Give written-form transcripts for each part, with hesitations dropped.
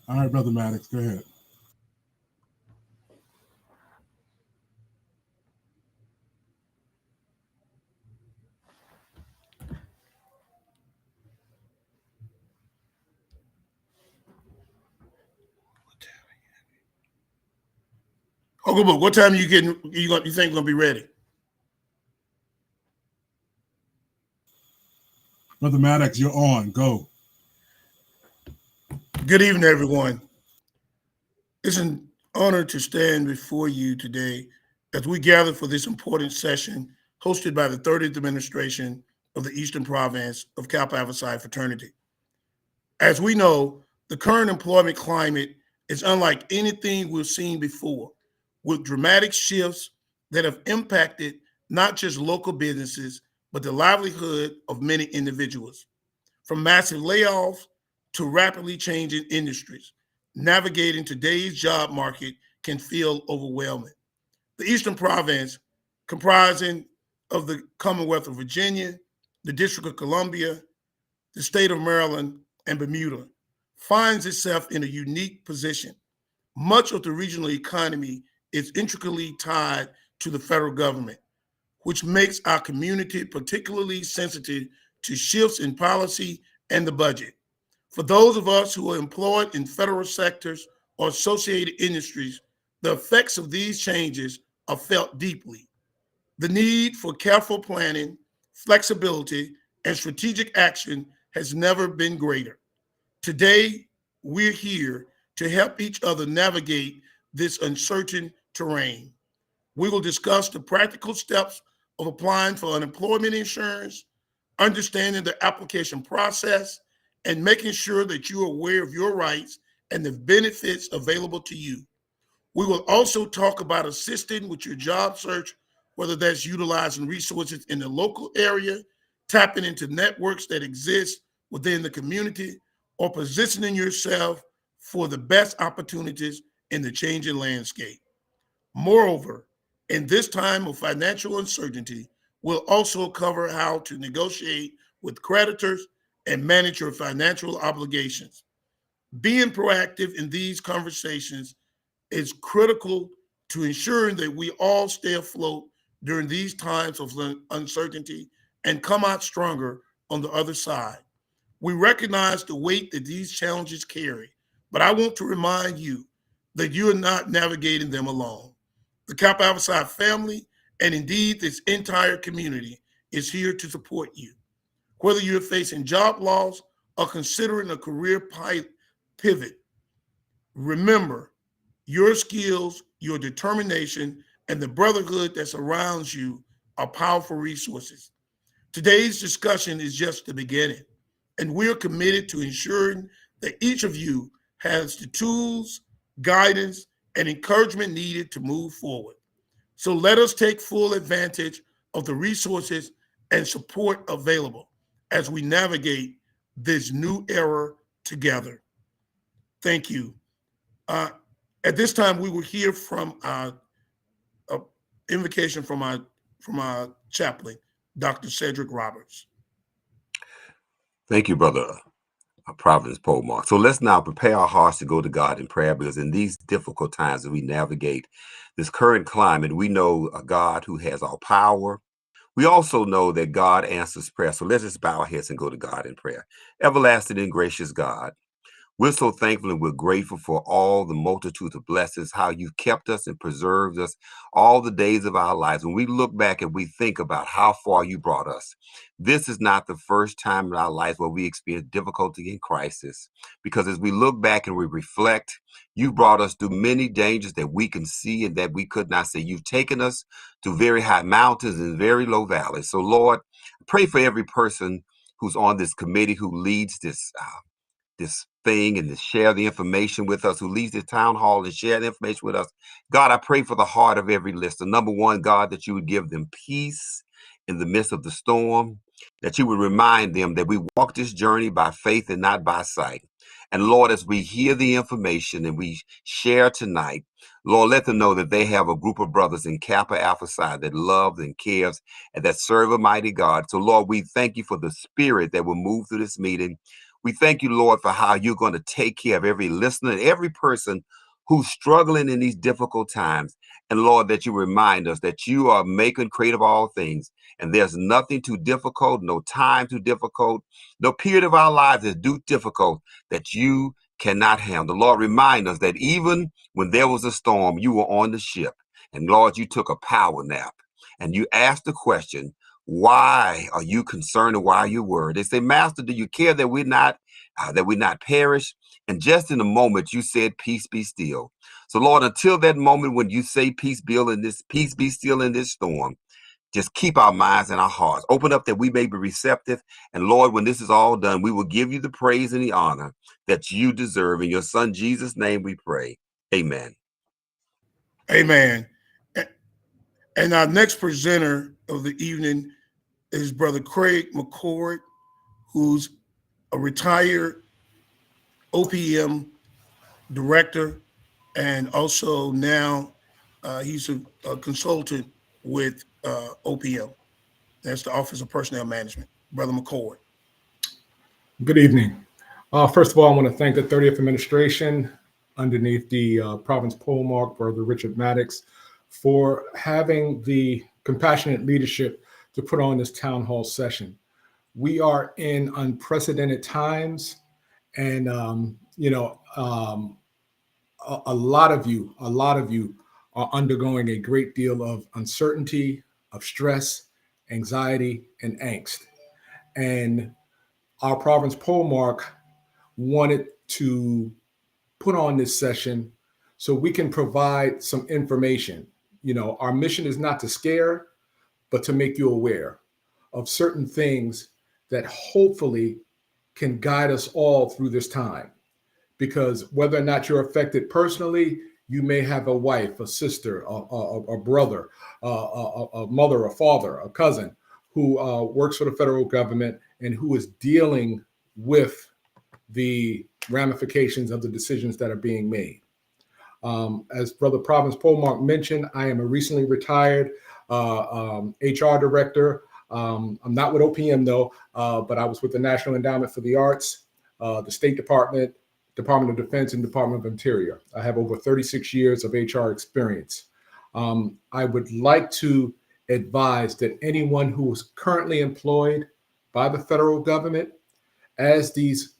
All right, Brother Maddox, go ahead. Okay, but what time you getting? You think gonna be ready? Brother Maddox, you're on. Go. Good evening, everyone. It's an honor to stand before you today as we gather for this important session hosted by the 30th Administration of the Eastern Province of Kappa Alpha Psi Fraternity. As we know, the current employment climate is unlike anything we've seen before, with dramatic shifts that have impacted not just local businesses, but the livelihood of many individuals. From massive layoffs to rapidly changing industries, navigating today's job market can feel overwhelming. The Eastern Province, comprising of the Commonwealth of Virginia, the District of Columbia, the state of Maryland, and Bermuda, finds itself in a unique position. Much of the regional economy is intricately tied to the federal government, which makes our community particularly sensitive to shifts in policy and the budget. For those of us who are employed in federal sectors or associated industries, the effects of these changes are felt deeply. The need for careful planning, flexibility, and strategic action has never been greater. Today, we're here to help each other navigate this uncertain terrain. We will discuss the practical steps of applying for unemployment insurance, understanding the application process, and making sure that you are aware of your rights and the benefits available to you. We will also talk about assisting with your job search, whether that's utilizing resources in the local area, tapping into networks that exist within the community, or positioning yourself for the best opportunities in the changing landscape. Moreover, in this time of financial uncertainty, we'll also cover how to negotiate with creditors and manage your financial obligations. Being proactive in these conversations is critical to ensuring that we all stay afloat during these times of uncertainty and come out stronger on the other side. We recognize the weight that these challenges carry, but I want to remind you that you are not navigating them alone. The Kappa Alpha Psi family, and indeed this entire community, is here to support you. Whether you're facing job loss or considering a career pivot, remember your skills, your determination, and the brotherhood that surrounds you are powerful resources. Today's discussion is just the beginning, and we're committed to ensuring that each of you has the tools, guidance, and encouragement needed to move forward. So let us take full advantage of the resources and support available as we navigate this new era together. Thank you. Uh, at this time, we will hear from a invocation from our chaplain, Dr. Cedric Roberts. Thank you, Brother Providence Polmark. So let's now prepare our hearts to go to God in prayer, because in these difficult times that we navigate this current climate, we know a God who has all power. We also know that God answers prayer. So let's just bow our heads and go to God in prayer. Everlasting and gracious God, we're so thankful and we're grateful for all the multitude of blessings, how you've kept us and preserved us all the days of our lives. When we look back and we think about how far you brought us, this is not the first time in our lives where we experience difficulty and crisis. Because as we look back and we reflect, you brought us through many dangers that we can see and that we could not see. You've taken us to very high mountains and very low valleys. So Lord, pray for every person who's on this committee, who leads this thing and to share the information with us, who leads the town hall and share the information with us. God, I pray for the heart of every listener. Number one, God, that you would give them peace in the midst of the storm, that you would remind them that we walk this journey by faith and not by sight. And Lord, as we hear the information and we share tonight, Lord, let them know that they have a group of brothers in Kappa Alpha Psi that loves and cares and that serve a mighty God. So Lord, we thank you for the spirit that will move through this meeting. We thank you, Lord, for how you're going to take care of every listener and every person who's struggling in these difficult times. And Lord, that you remind us that you are making creative all things. And there's nothing too difficult, no time too difficult, no period of our lives is too difficult that you cannot handle. Lord, remind us that even when there was a storm, you were on the ship. And Lord, you took a power nap and you asked the question, why are you concerned and why are you worried? They say, Master, do you care that we not perish? And just in a moment, you said, peace be still. So Lord, until that moment when you say peace be still in this storm, just keep our minds and our hearts open up that we may be receptive. And Lord, when this is all done, we will give you the praise and the honor that you deserve. In your son, Jesus' name we pray. Amen. Amen. And our next presenter of the evening is Brother Craig McCord, who's a retired OPM director, and also now he's a consultant with OPM. That's the Office of Personnel Management. Brother McCord. Good evening. First of all, I want to thank the 30th Administration underneath the Province Polemark, Brother Richard Maddox, for having the compassionate leadership to put on this town hall session. We are in unprecedented times, and a lot of you are undergoing a great deal of uncertainty, of stress, anxiety, and angst. And our Province Polemark wanted to put on this session so we can provide some information. Our mission is not to scare, but to make you aware of certain things that hopefully can guide us all through this time. Because whether or not you're affected personally, you may have a wife, a sister, a brother, a mother, a father, a cousin who works for the federal government and who is dealing with the ramifications of the decisions that are being made. As Brother Province Polemark mentioned, I am a recently retired HR director. I'm not with OPM though, but I was with the National Endowment for the Arts, the State Department, Department of Defense, and Department of Interior. I have over 36 years of HR experience. I would like to advise that anyone who is currently employed by the federal government, as these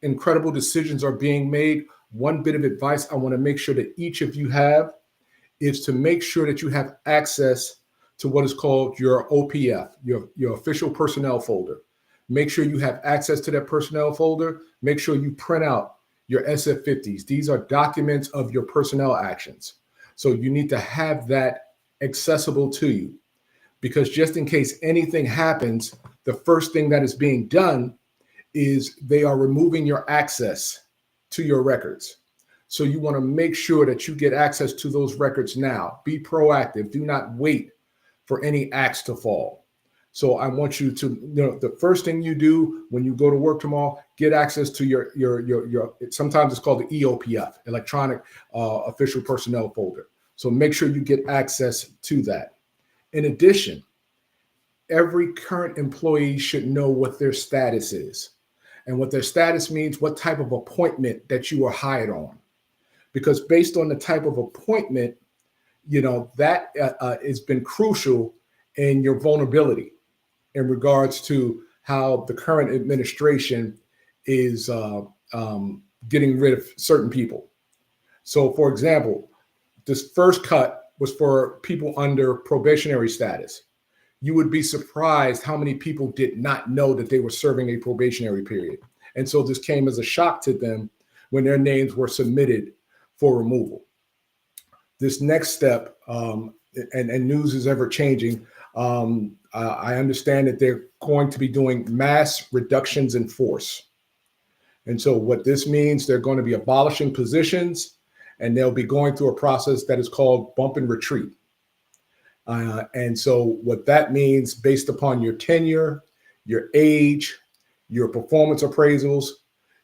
incredible decisions are being made, one bit of advice I want to make sure that each of you have is to make sure that you have access to what is called your OPF, your official personnel folder. Make sure you have access to that personnel folder. Make sure you print out your SF50s. These are documents of your personnel actions. So you need to have that accessible to you, because just in case anything happens, the first thing that is being done is they are removing your access to your records. So you want to make sure that you get access to those records now. Be proactive. Do not wait for any axe to fall. So I want you to, the first thing you do when you go to work tomorrow, get access to your sometimes it's called the EOPF, electronic official personnel folder. So make sure you get access to that. In addition, every current employee should know what their status is. And what their status means, what type of appointment that you are hired on. Because based on the type of appointment, that has been crucial in your vulnerability in regards to how the current administration is getting rid of certain people. So, for example, this first cut was for people under probationary status. You would be surprised how many people did not know that they were serving a probationary period. And so this came as a shock to them when their names were submitted for removal. This next step, and news is ever changing, I understand that they're going to be doing mass reductions in force. And so what this means, they're going to be abolishing positions, and they'll be going through a process that is called bump and retreat. And so what that means, based upon your tenure, your age, your performance appraisals,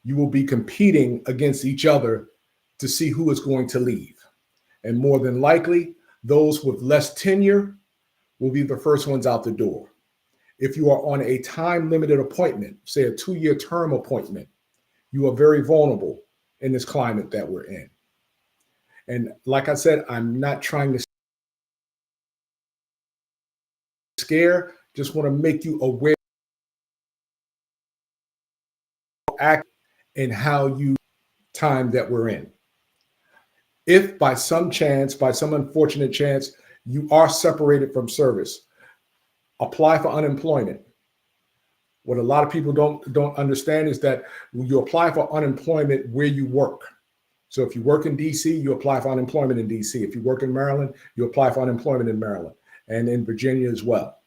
you will be competing against each other to see who is going to leave. And more than likely, those with less tenure will be the first ones out the door. If you are on a time-limited appointment, say a 2-year term appointment, You are very vulnerable in this climate that we're in. And like I said, I'm not trying to scare, just want to make you aware, act in how you time that we're in. If by some chance, by some unfortunate chance, you are separated from service, apply for unemployment. What a lot of people don't understand is that you apply for unemployment where you work. So if you work in DC, you apply for unemployment in DC. If you work in Maryland, you apply for unemployment in Maryland and in Virginia as well.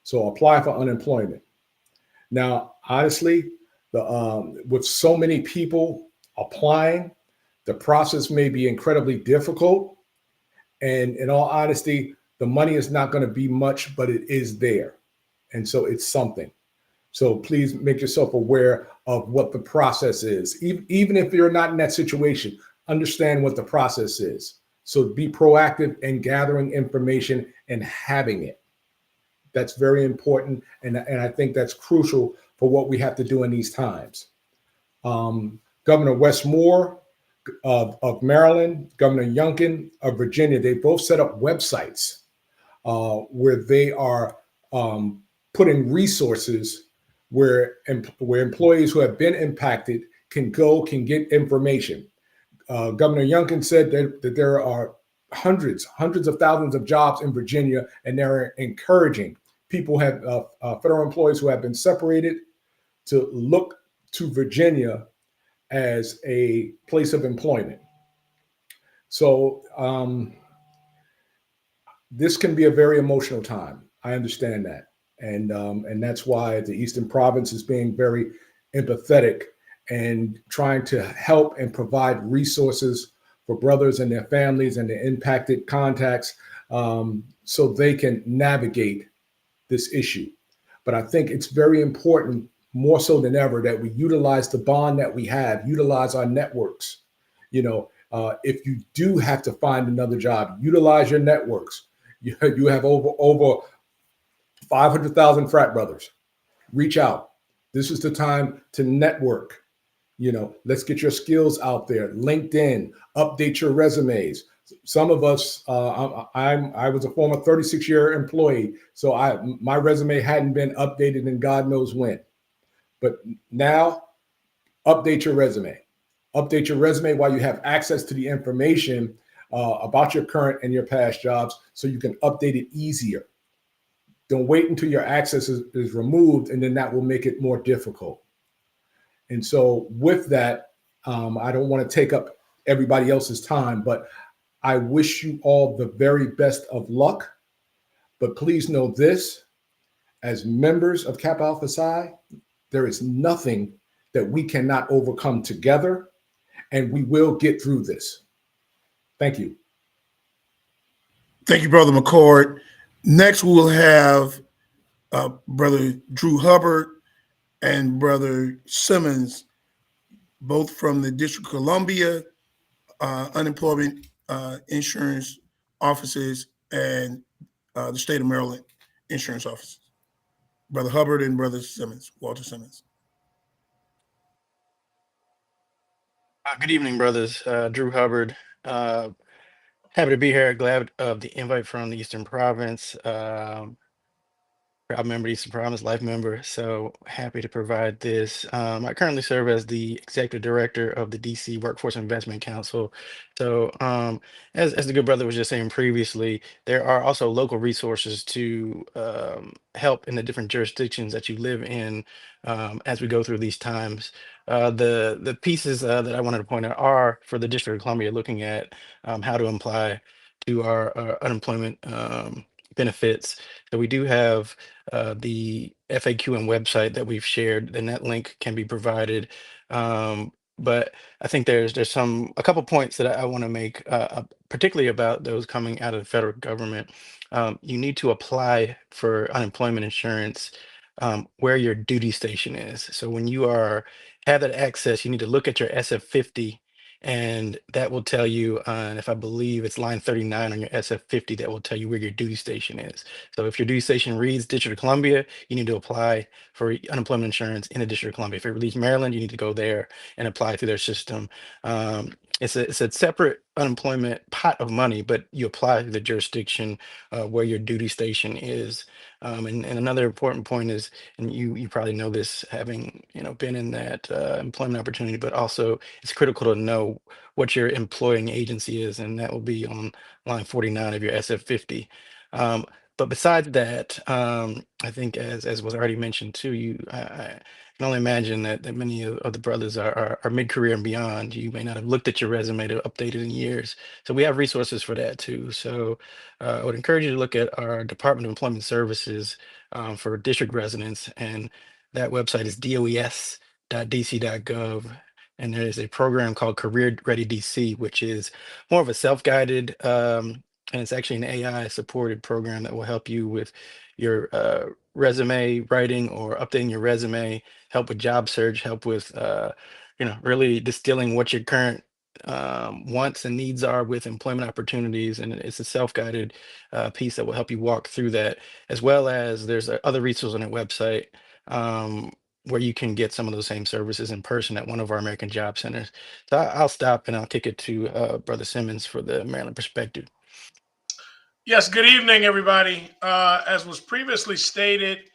So apply for unemployment. Now, honestly, with so many people applying, the process may be incredibly difficult. And in all honesty, the money is not going to be much, but it is there. And so it's something. So please make yourself aware of what the process is. Even if you're not in that situation, understand what the process is. So be proactive in gathering information and having it. That's very important. And I think that's crucial for what we have to do in these times. Governor Wes Moore of Maryland, Governor Youngkin of Virginia, they both set up websites where they are putting resources where employees who have been impacted can get information. Governor Youngkin said that there are hundreds of thousands of jobs in Virginia, and they're encouraging people federal employees who have been separated to look to Virginia as a place of employment. So this can be a very emotional time. I understand that. And that's why the Eastern Province is being very empathetic and trying to help and provide resources for brothers and their families and their impacted contacts so they can navigate this issue. But I think it's very important, more so than ever, that we utilize the bond that we have, utilize our networks. If you do have to find another job, utilize your networks. You have over 500,000 frat brothers. Reach out. This is the time to network. Let's get your skills out there. LinkedIn, update your resumes. Some of us, I was a former 36-year employee, so my resume hadn't been updated in God knows when. But now, update your resume. Update your resume while you have access to the information about your current and your past jobs, so you can update it easier. Don't wait until your access is removed, and then that will make it more difficult. And so with that, I don't want to take up everybody else's time, but I wish you all the very best of luck. But please know this, as members of Kappa Alpha Psi, there is nothing that we cannot overcome together, and we will get through this. Thank you. Thank you, Brother McCord. Next, we'll have Brother Drew Hubbard and Brother Simmons, both from the District of Columbia Unemployment Insurance Offices and the State of Maryland Insurance Office. Brother Hubbard and Brother Simmons, Walter Simmons. Good evening, brothers. Drew Hubbard. Happy to be here. Glad of the invite from the Eastern Province. Proud member, Eastern Province, life member. So happy to provide this. I currently serve as the executive director of the DC Workforce Investment Council. So as the good brother was just saying previously, there are also local resources to help in the different jurisdictions that you live in as we go through these times. The pieces that I wanted to point out are for the District of Columbia, looking at how to apply to our unemployment benefits. So we do have the FAQ and website that we've shared, and that link can be provided. But I think there's a couple points that I want to make, particularly about those coming out of the federal government. You need to apply for unemployment insurance where your duty station is. So when you have that access, you need to look at your SF50 And that will tell you, and if I believe it's line 39 on your SF50, that will tell you where your duty station is. So if your duty station reads District of Columbia, you need to apply for unemployment insurance in the District of Columbia. If it reads Maryland, you need to go there and apply through their system. It's a separate unemployment pot of money, but you apply to the jurisdiction where your duty station is. And another important point is, and you probably know this, having been in that employment opportunity, but also it's critical to know what your employing agency is, and that will be on line 49 of your SF50. But besides that, I think as was already mentioned too, I can only imagine that many of the brothers are mid-career and beyond. You may not have looked at your resume to update it in years. So we have resources for that too. So I would encourage you to look at our Department of Employment Services for district residents, and that website is does.dc.gov. And there is a program called Career Ready DC, which is more of a self-guided, and it's actually an AI supported program that will help you with your resume writing or updating your resume, help with job search, help with really distilling what your current wants and needs are with employment opportunities. And it's a self-guided piece that will help you walk through that, as well as there's other resources on the website where you can get some of those same services in person at one of our American Job Centers. So I'll stop and I'll kick it to Brother Simmons for the Maryland perspective. Yes, good evening, everybody. As was previously stated,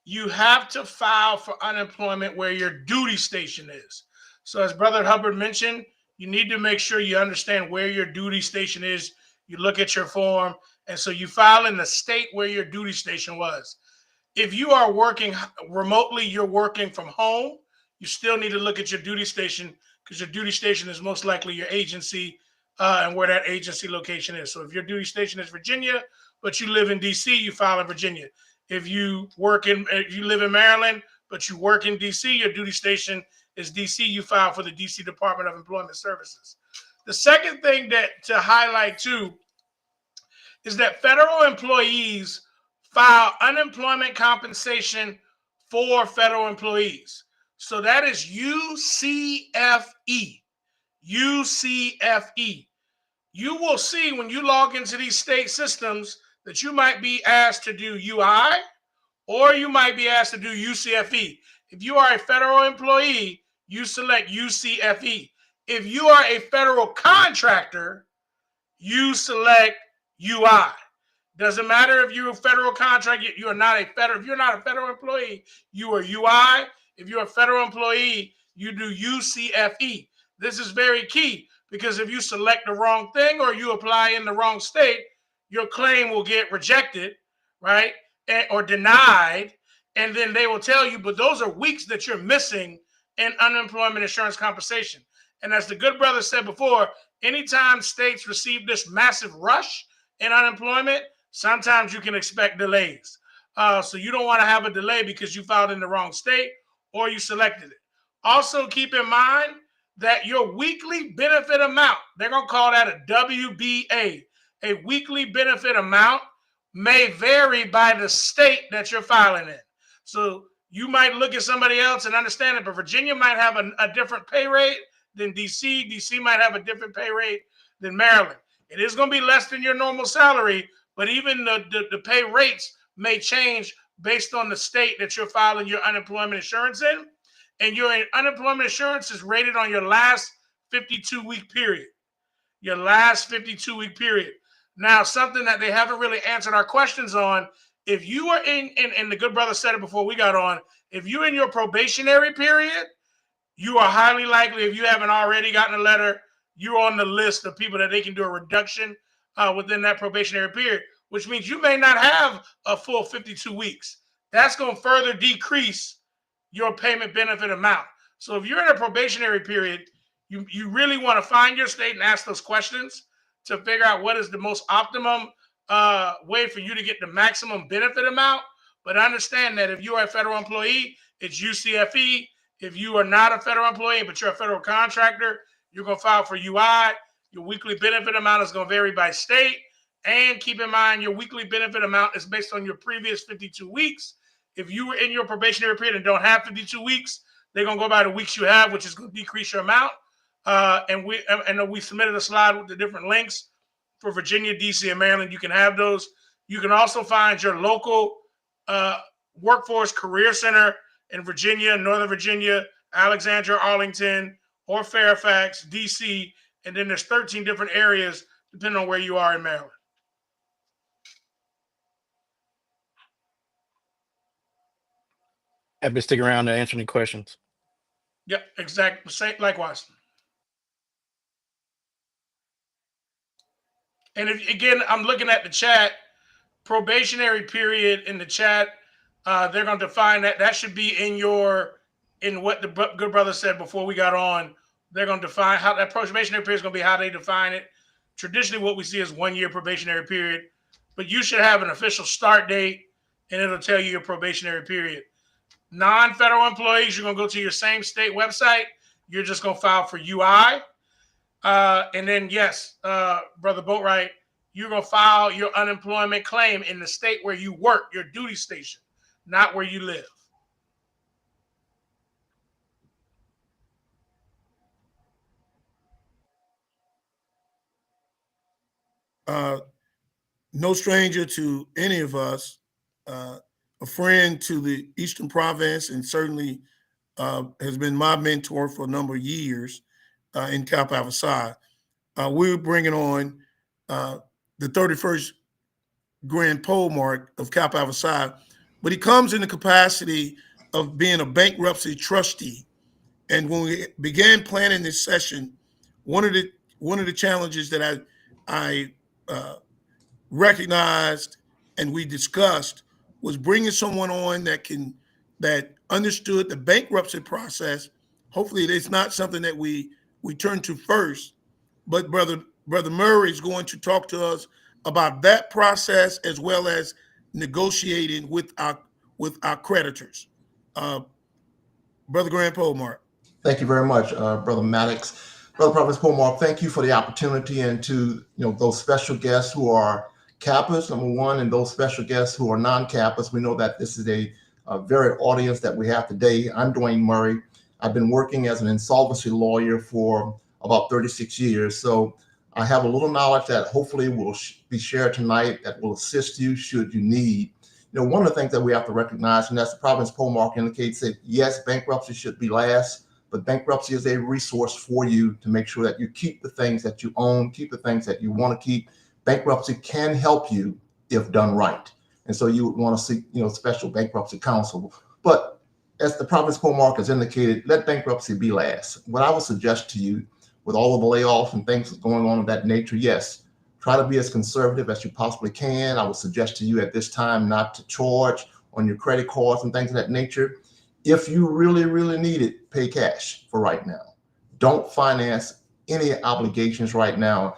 you have to file for unemployment where your duty station is. So as Brother Hubbard mentioned, you need to make sure you understand where your duty station is. You look at your form, and so you file in the state where your duty station was. If you are working remotely, you're working from home, you still need to look at your duty station, because your duty station is most likely your agency and where that agency location is. So if your duty station is Virginia, but you live in DC, you file in Virginia. If you live in Maryland, but you work in DC, your duty station is DC, you file for the DC Department of Employment Services. The second thing to highlight too is that federal employees file unemployment compensation for federal employees. So that is UCFE. UCFE. You will see when you log into these state systems that you might be asked to do UI or you might be asked to do UCFE. If you are a federal employee, you select UCFE. If you are a federal contractor, you select UI. Doesn't matter if you're a federal contractor, if you're not a federal employee, you are UI. If you're a federal employee, you do UCFE. This is very key, because if you select the wrong thing or you apply in the wrong state, your claim will get rejected, right? Or denied. And then they will tell you, but those are weeks that you're missing in unemployment insurance compensation. And as the good brother said before, anytime states receive this massive rush in unemployment, sometimes you can expect delays. So you don't want to have a delay because you filed in the wrong state or you selected it. Also keep in mind that your weekly benefit amount, they're going to call that a WBA, a weekly benefit amount, may vary by the state that you're filing in. So you might look at somebody else and understand it, but Virginia might have a different pay rate than DC. DC might have a different pay rate than Maryland. It is going to be less than your normal salary, but even the pay rates may change based on the state that you're filing your unemployment insurance in. And your unemployment insurance is rated on your last 52-week period. Your last 52-week period. Now, something that they haven't really answered our questions on, if you are and the good brother said it before we got on, if you're in your probationary period, you are highly likely, if you haven't already gotten a letter, you're on the list of people that they can do a reduction within that probationary period, which means you may not have a full 52 weeks. That's going to further decrease your payment benefit amount. So if you're in a probationary period, you really want to find your state and ask those questions to figure out what is the most optimum way for you to get the maximum benefit amount. But understand that if you are a federal employee, it's UCFE. If you are not a federal employee, but you're a federal contractor, you're going to file for UI. Your weekly benefit amount is going to vary by state. And keep in mind, your weekly benefit amount is based on your previous 52 weeks. If you were in your probationary period and don't have 52 weeks, they're going to go by the weeks you have, which is going to decrease your amount. And we submitted a slide with the different links for Virginia, DC, and Maryland. You can have those. You can also find your local workforce career center in Virginia, Northern Virginia, Alexandria, Arlington, or Fairfax, DC. And then there's 13 different areas depending on where you are in Maryland. Happy to stick around to answer any questions. Yep, exactly. Likewise. And again, I'm looking at the chat. Probationary period in the chat. They're going to define that. That should be in what the good brother said before we got on. They're going to define how that probationary period is going to be, how they define it. Traditionally, what we see is 1 year probationary period, but you should have an official start date, and it'll tell you your probationary period. Non-federal employees, you're going to go to your same state website. You're just going to file for UI. And then, yes, Brother Boatwright, you're going to file your unemployment claim in the state where you work, your duty station, not where you live. No stranger to any of us, a friend to the Eastern Province, and certainly has been my mentor for a number of years in Kappa Alpha Psi. We're bringing on the 31st grand pole mark of Kappa Alpha Psi, but he comes in the capacity of being a bankruptcy trustee. And when we began planning this session, one of the challenges that I recognized and we discussed was bringing someone on that understood the bankruptcy process. Hopefully, it's not something that we turn to first, but brother Murray is going to talk to us about that process as well as negotiating with our creditors. Brother Grand Polmark. Thank you very much, Brother Maddox. Brother Providence Polmark, thank you for the opportunity, and to those special guests who are Kappas, number one, and those special guests who are non-Kappas. We know that this is a varied audience that we have today. I'm Dwayne Murray. I've been working as an insolvency lawyer for about 36 years, so I have a little knowledge that hopefully will be shared tonight that will assist you should you need. One of the things that we have to recognize, and that's the Providence Polmark indicates, that yes, bankruptcy should be last, but bankruptcy is a resource for you to make sure that you keep the things that you own, keep the things that you want to keep. Bankruptcy can help you if done right. And so you would want to seek, special bankruptcy counsel. But as the Providence Polmark has indicated, let bankruptcy be last. What I would suggest to you, with all of the layoffs and things going on of that nature, yes, try to be as conservative as you possibly can. I would suggest to you at this time not to charge on your credit cards and things of that nature. If you really, really need it, pay cash for right now. Don't finance any obligations right now.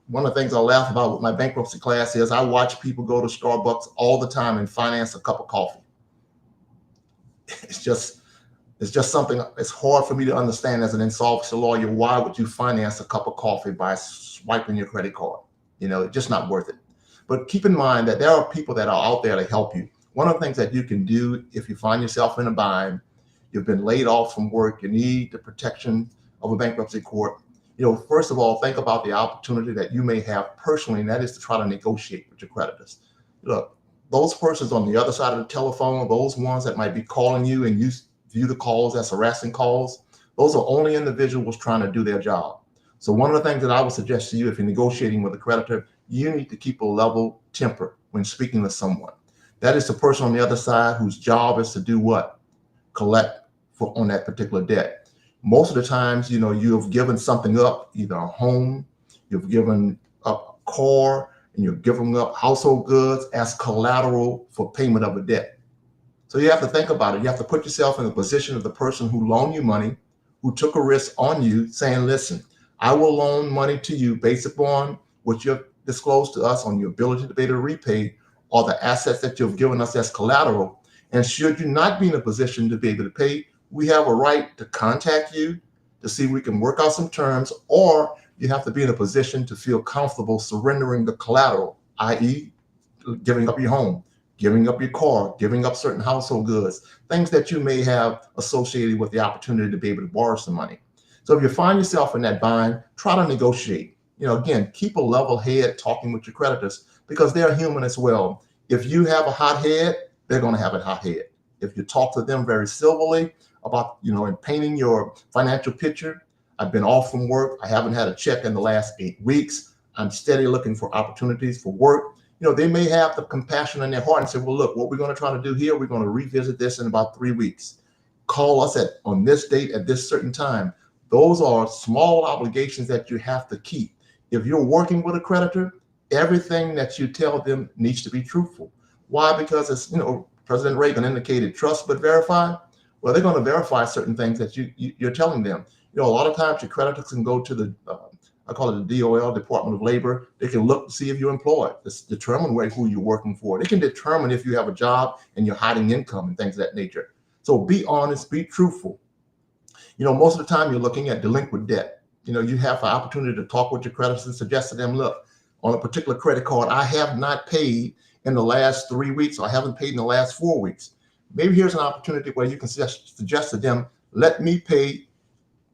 One of the things I laugh about with my bankruptcy class is I watch people go to Starbucks all the time and finance a cup of coffee. It's just something it's hard for me to understand as an insolvency lawyer. Why would you finance a cup of coffee by swiping your credit card? It's just not worth it. But keep in mind that there are people that are out there to help you. One of the things that you can do if you find yourself in a bind, you've been laid off from work, you need the protection of a bankruptcy court. First of all, think about the opportunity that you may have personally, and that is to try to negotiate with your creditors. Look, those persons on the other side of the telephone, those ones that might be calling you and you view the calls as harassing calls, those are only individuals trying to do their job. So one of the things that I would suggest to you, if you're negotiating with a creditor, you need to keep a level temper when speaking with someone. That is the person on the other side whose job is to do what? Collect on that particular debt. Most of the times, you have given something up, either a home, you've given up a car, and you're giving up household goods as collateral for payment of a debt. So you have to think about it. You have to put yourself in the position of the person who loaned you money, who took a risk on you, saying, listen, I will loan money to you based upon what you've disclosed to us on your ability to be able to repay or the assets that you've given us as collateral. And should you not be in a position to be able to pay, we have a right to contact you to see if we can work out some terms, or you have to be in a position to feel comfortable surrendering the collateral, i.e. giving up your home, giving up your car, giving up certain household goods, things that you may have associated with the opportunity to be able to borrow some money. So if you find yourself in that bind, try to negotiate. Again, keep a level head talking with your creditors because they're human as well. If you have a hot head, they're going to have a hot head. If you talk to them very civilly about, and painting your financial picture, I've been off from work. I haven't had a check in the last 8 weeks. I'm steady looking for opportunities for work. They may have the compassion in their heart and say, well, look, what we're going to try to do here, we're going to revisit this in about 3 weeks. Call us on this date at this certain time. Those are small obligations that you have to keep. If you're working with a creditor, everything that you tell them needs to be truthful. Why? Because it's, President Reagan indicated trust but verify. Well, they're going to verify certain things that you're telling them. A lot of times your creditors can go to the, I call it the DOL, Department of Labor. They can look to see if you're employed. It's determine who you're working for. They can determine if you have a job and you're hiding income and things of that nature. So be honest, be truthful. Most of the time you're looking at delinquent debt. You have an opportunity to talk with your creditors and suggest to them, look, on a particular credit card, I have not paid in the last 3 weeks, or I haven't paid in the last 4 weeks. Maybe here's an opportunity where you can suggest to them, let me pay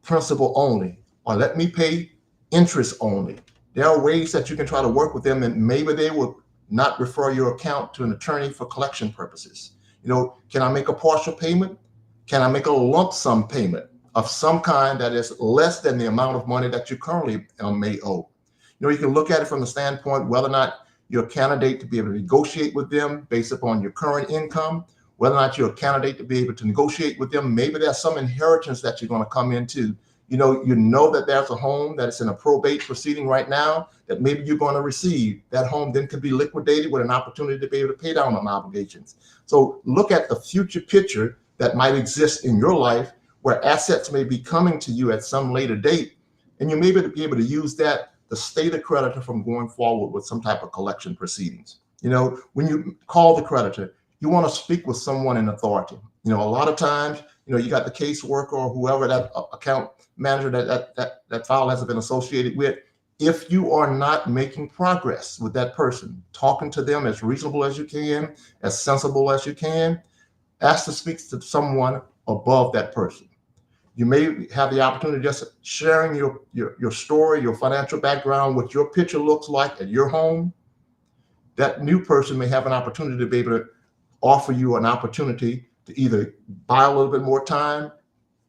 principal only, or let me pay interest only. There are ways that you can try to work with them, and maybe they will not refer your account to an attorney for collection purposes. Can I make a partial payment? Can I make a lump sum payment of some kind that is less than the amount of money that you currently may owe? You can look at it from the standpoint whether or not you're a candidate to be able to negotiate with them based upon your current income, whether or not you're a candidate to be able to negotiate with them. Maybe there's some inheritance that you're going to come into. You know that there's a home that's in a probate proceeding right now that maybe you're going to receive. That home then could be liquidated with an opportunity to be able to pay down on obligations. So look at the future picture that might exist in your life where assets may be coming to you at some later date, and you may be able to use that to stay the creditor from going forward with some type of collection proceedings. When you call the creditor, you want to speak with someone in authority. A lot of times, you got the caseworker or whoever that account manager that file has been associated with. If you are not making progress with that person, talking to them as reasonable as you can, as sensible as you can, ask to speak to someone above that person. You may have the opportunity just sharing your story, your financial background, what your picture looks like at your home. That new person may have an opportunity to be able to offer you an opportunity to either buy a little bit more time,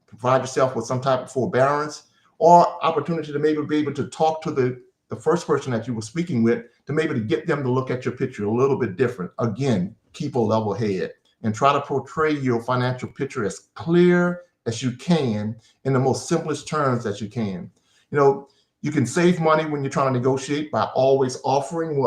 provide yourself with some type of forbearance, or opportunity to maybe be able to talk to the first person that you were speaking with to maybe to get them to look at your picture a little bit different. Again, keep a level head and try to portray your financial picture as clear as you can in the most simplest terms that you can. You can save money when you're trying to negotiate by always offering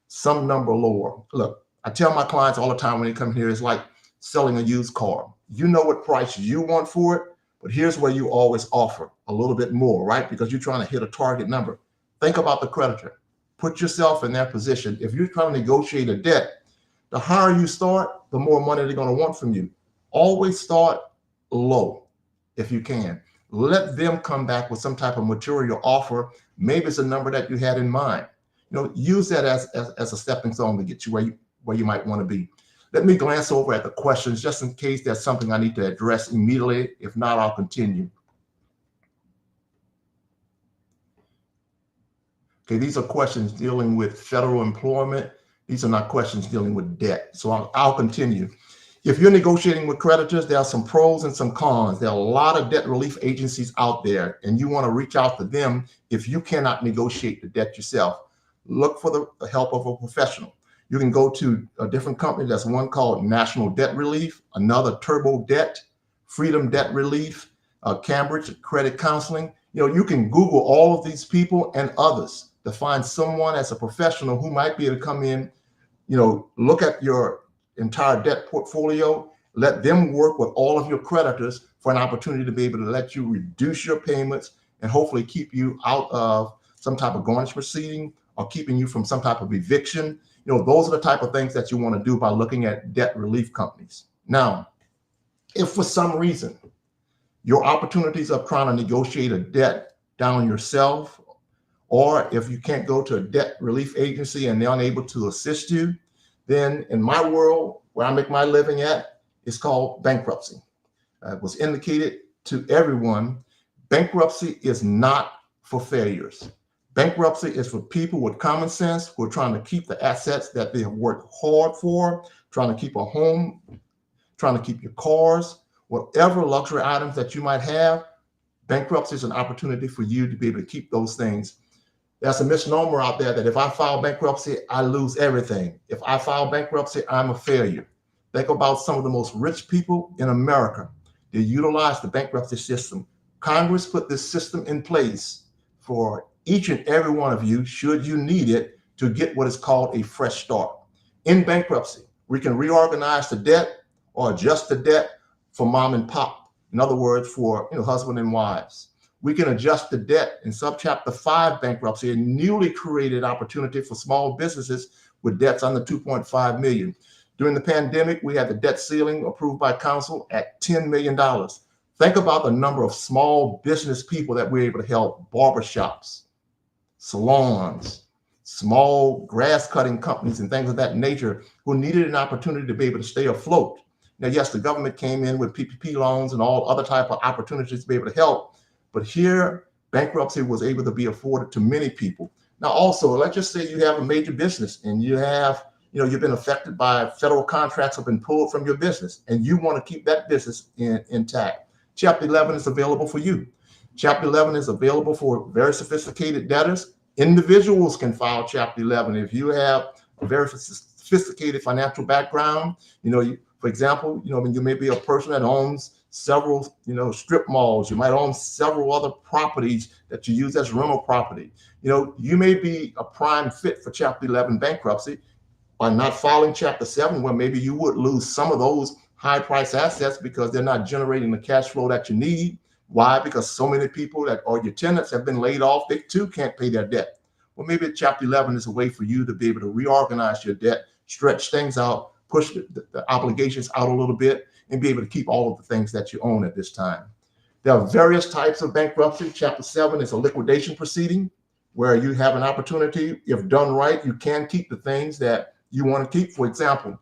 some number lower. Look, I tell my clients all the time when they come here, it's like selling a used car. You know what price you want for it, but here's where you always offer a little bit more, right? Because you're trying to hit a target number. Think about the creditor. Put yourself in their position. If you're trying to negotiate a debt, the higher you start, the more money they're going to want from you. Always start low if you can. Let them come back with some type of material offer. Maybe it's a number that you had in mind. Use that as a stepping stone to get you where you might want to be. Let me glance over at the questions just in case there's something I need to address immediately. If not, I'll continue. Okay, these are questions dealing with federal employment. These are not questions dealing with debt. So I'll continue. If you're negotiating with creditors, there are some pros and some cons. There are a lot of debt relief agencies out there, and you want to reach out to them if you cannot negotiate the debt yourself. Look for the help of a professional. You can go to a different company. There's one called National Debt Relief, another Turbo Debt, Freedom Debt Relief, Cambridge Credit Counseling. You can Google all of these people and others to find someone as a professional who might be able to come in, look at your entire debt portfolio, let them work with all of your creditors for an opportunity to be able to let you reduce your payments and hopefully keep you out of some type of garnish proceeding or keeping you from some type of eviction. Those are the type of things that you want to do by looking at debt relief companies. Now, if for some reason your opportunities of trying to negotiate a debt down yourself, or if you can't go to a debt relief agency and they're unable to assist you, then in my world, where I make my living at, it's called bankruptcy. It was indicated to everyone Bankruptcy is not for failures. Bankruptcy is for people with common sense who are trying to keep the assets that they have worked hard for, trying to keep a home, trying to keep your cars, whatever luxury items that you might have. Bankruptcy is an opportunity for you to be able to keep those things. There's a misnomer out there that if I file bankruptcy, I lose everything. If I file bankruptcy, I'm a failure. Think about some of the most rich people in America. They utilize the bankruptcy system. Congress put this system in place for each and every one of you, should you need it, to get what is called a fresh start. In bankruptcy, we can reorganize the debt or adjust the debt for mom and pop. In other words, for husband and wives. We can adjust the debt in subchapter 5 bankruptcy, a newly created opportunity for small businesses with debts under 2.5 million. During the pandemic, we had the debt ceiling approved by council at $10 million. Think about the number of small business people that we're able to help: barbershops, salons, small grass cutting companies, and things of that nature, who needed an opportunity to be able to stay afloat. Now, yes, the government came in with PPP loans and all other type of opportunities to be able to help, but here bankruptcy was able to be afforded to many people. Now, also, let's just say you have a major business and you have, you've been affected by federal contracts have been pulled from your business, and you want to keep that business intact. Chapter 11 is available for you. Chapter 11 is available for very sophisticated debtors. Individuals can file Chapter 11 if you have a very sophisticated financial background. For example, you may be a person that owns several, strip malls. You might own several other properties that you use as rental property. You may be a prime fit for Chapter 11 bankruptcy by not filing Chapter 7, where maybe you would lose some of those high price assets because they're not generating the cash flow that you need. Why? Because so many people that are your tenants have been laid off. They too can't pay their debt. Well, maybe Chapter 11 is a way for you to be able to reorganize your debt, stretch things out, push the obligations out a little bit, and be able to keep all of the things that you own at this time. There are various types of bankruptcy. Chapter 7 is a liquidation proceeding where you have an opportunity. If done right, you can keep the things that you want to keep. For example,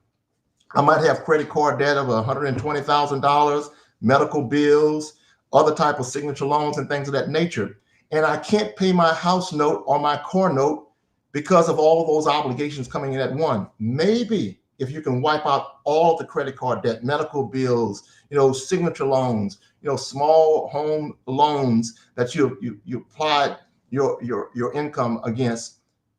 I might have credit card debt of $120,000, medical bills, other type of signature loans and things of that nature. And I can't pay my house note or my car note because of all of those obligations coming in at one. Maybe if you can wipe out all of the credit card debt, medical bills, signature loans, small home loans that you applied your income against.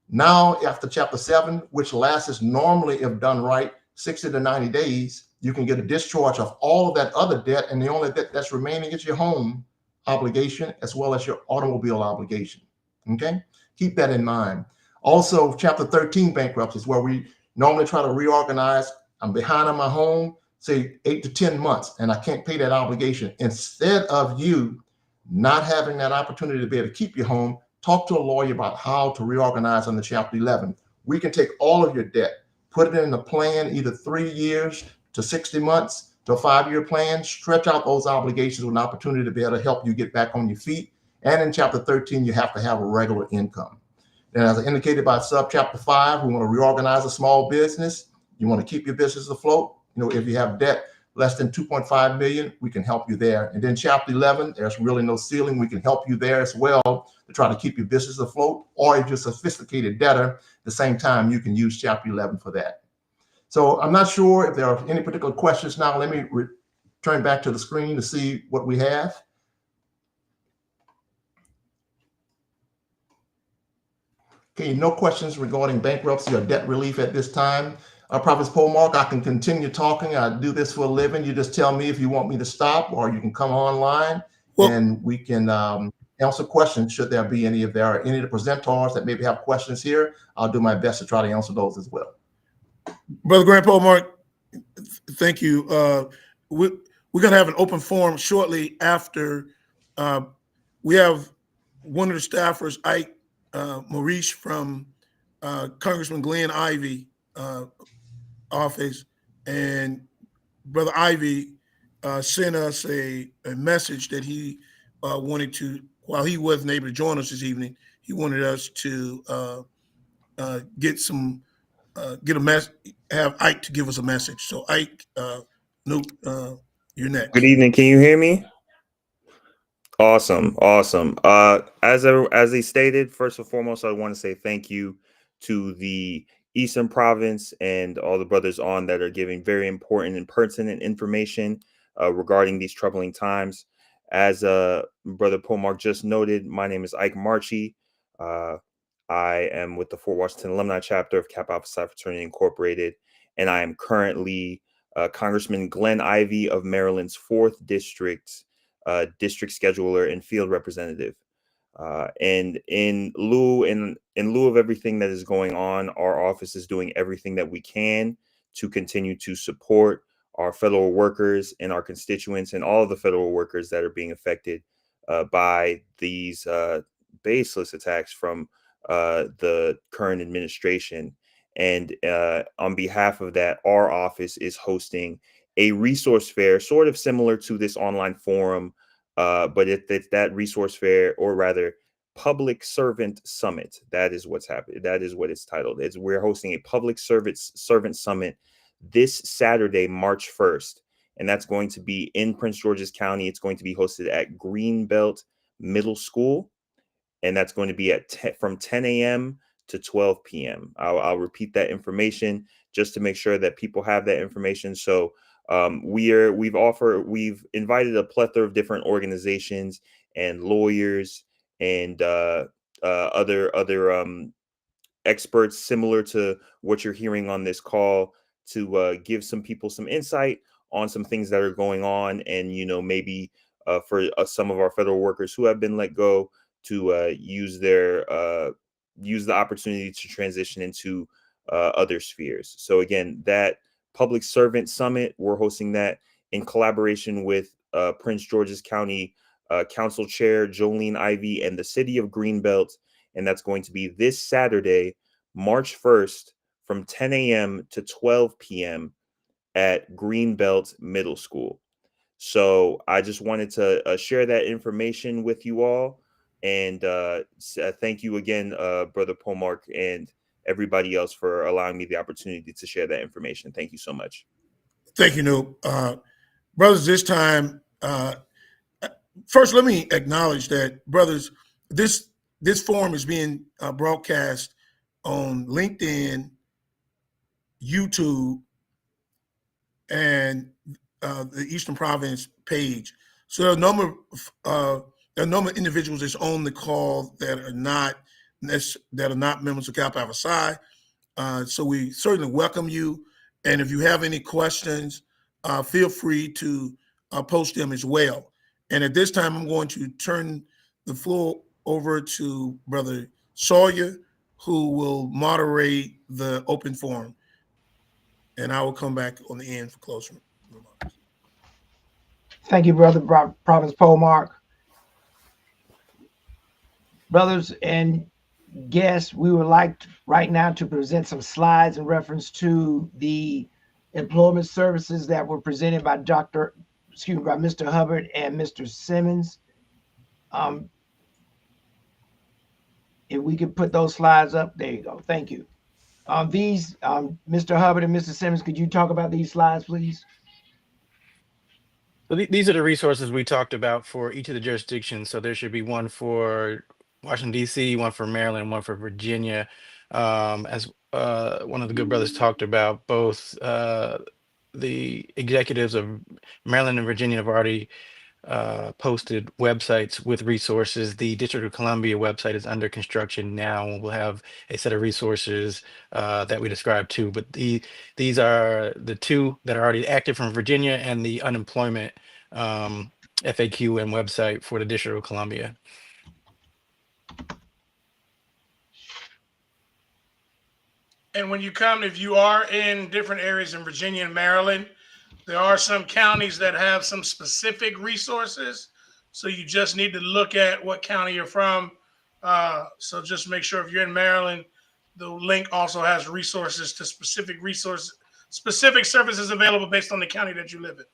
Now, after Chapter 7, which lasts normally, if done right, 60 to 90 days, you can get a discharge of all of that other debt, and the only debt that's remaining is your home obligation as well as your automobile obligation. Okay, keep that in mind. Also, Chapter 13 bankruptcy is where we normally try to reorganize. I'm behind on my home, say 8 to 10 months, and I can't pay that obligation. Instead of you not having that opportunity to be able to keep your home, talk to a lawyer about how to reorganize under Chapter 11. We can take all of your debt, put it in a plan, either 3 years to 60 months to a 5-year plan, stretch out those obligations with an opportunity to be able to help you get back on your feet. And in Chapter 13, you have to have a regular income. And as I indicated by subchapter 5, we want to reorganize a small business. You want to keep your business afloat. If you have debt less than 2.5 million, we can help you there. And then Chapter 11, there's really no ceiling. We can help you there as well to try to keep your business afloat. Or if you're a sophisticated debtor, at the same time, you can use Chapter 11 for that. So I'm not sure if there are any particular questions now. Let me return back to the screen to see what we have. Okay, no questions regarding bankruptcy or debt relief at this time. Prophet Polmark, I can continue talking. I do this for a living. You just tell me if you want me to stop, or you can come online and we can answer questions should there be any. If there are any of the presenters that maybe have questions here, I'll do my best to try to answer those as well. Brother Grant Polmark, thank you. We're going to have an open forum shortly after. We have one of the staffers, Ike Maurice from Congressman Glenn Ivey office, and Brother Ivey sent us a message that he wanted to, while he wasn't able to join us this evening, he wanted us to get a message, have Ike to give us a message. So Ike, you're next. Good evening. Can you hear me? Awesome, awesome. As he stated, first and foremost, I want to say thank you to the Eastern Province and all the brothers on that are giving very important and pertinent information regarding these troubling times. As Brother Pomark just noted, my name is Ike Marchie. Uh, I am with the Fort Washington Alumni Chapter of Kappa Alpha Psi Fraternity Incorporated, and I am currently Congressman Glenn Ivey of Maryland's 4th District district scheduler and field representative. And in lieu of everything that is going on, our office is doing everything that we can to continue to support our federal workers and our constituents and all of the federal workers that are being affected by these baseless attacks from the current administration. And on behalf of that, our office is hosting a resource fair, sort of similar to this online forum, but it's that resource fair, or rather, Public Servant Summit. That is what's happening. That is what it's titled. We're hosting a Public Servant Summit this Saturday, March 1st, and that's going to be in Prince George's County. It's going to be hosted at Greenbelt Middle School, and that's going to be from 10 a.m. to 12 p.m. I'll repeat that information just to make sure that people have that information. So we've invited a plethora of different organizations and lawyers and other experts similar to what you're hearing on this call to give some people some insight on some things that are going on, and maybe for some of our federal workers who have been let go to use the opportunity to transition into other spheres. So again, that Public Servant Summit, we're hosting that in collaboration with Prince George's County Council Chair Jolene Ivey and the City of Greenbelt, and that's going to be this Saturday, March 1st, from 10 a.m. to 12 p.m. at Greenbelt Middle School. So I just wanted to share that information with you all. And thank you again, Brother Pomark, and everybody else for allowing me the opportunity to share that information. Thank you so much. Thank you, Noop. Brothers, this time, first, let me acknowledge that, brothers, this forum is being broadcast on LinkedIn, YouTube, and the Eastern Province page. So there are a number of individuals that's on the call that are not members of Kappa Alpha Psi. So we certainly welcome you. And if you have any questions, feel free to post them as well. And at this time, I'm going to turn the floor over to Brother Sawyer, who will moderate the open forum. And I will come back on the end for closing remarks. Thank you, Brother Province Polemark. Brothers and guests, we would like right now to present some slides in reference to the employment services that were presented by Mr. Hubbard and Mr. Simmons. If we could put those slides up, there you go. Thank you. Mr. Hubbard and Mr. Simmons, could you talk about these slides, please? So these are the resources we talked about for each of the jurisdictions. So there should be one for Washington, D.C., one for Maryland, one for Virginia. As one of the good brothers talked about, both the executives of Maryland and Virginia have already posted websites with resources. The District of Columbia website is under construction now, and we'll have a set of resources that we described too. But these are the two that are already active from Virginia, and the unemployment FAQ and website for the District of Columbia. And when you come, if you are in different areas in Virginia and Maryland, there are some counties that have some specific resources. So you just need to look at what county you're from. So just make sure if you're in Maryland, the link also has resources to specific services available based on the county that you live in.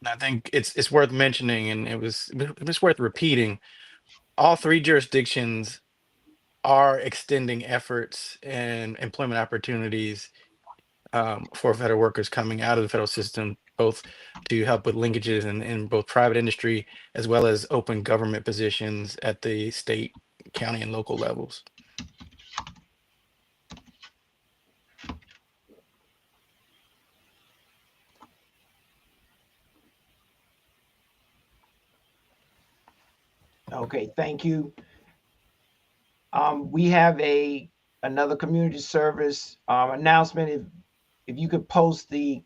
I think it's worth mentioning, and it's worth repeating. All three jurisdictions are extending efforts and employment opportunities for federal workers coming out of the federal system both to help with linkages in both private industry as well as open government positions at the state, county, and local levels. Okay, thank you. We have another community service announcement. If you could post the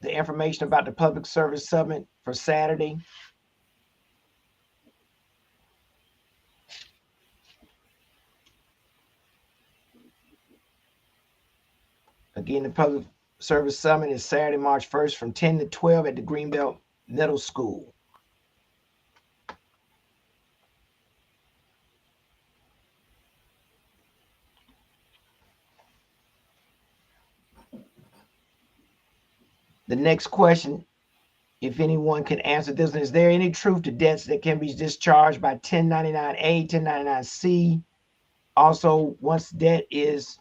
information about the public service summit for Saturday. Again, the public service summit is Saturday, March 1st from 10 to 12 at the Greenbelt Middle School. The next question, if anyone can answer this, is there any truth to debts that can be discharged by 1099A, 1099C? Also, once debt is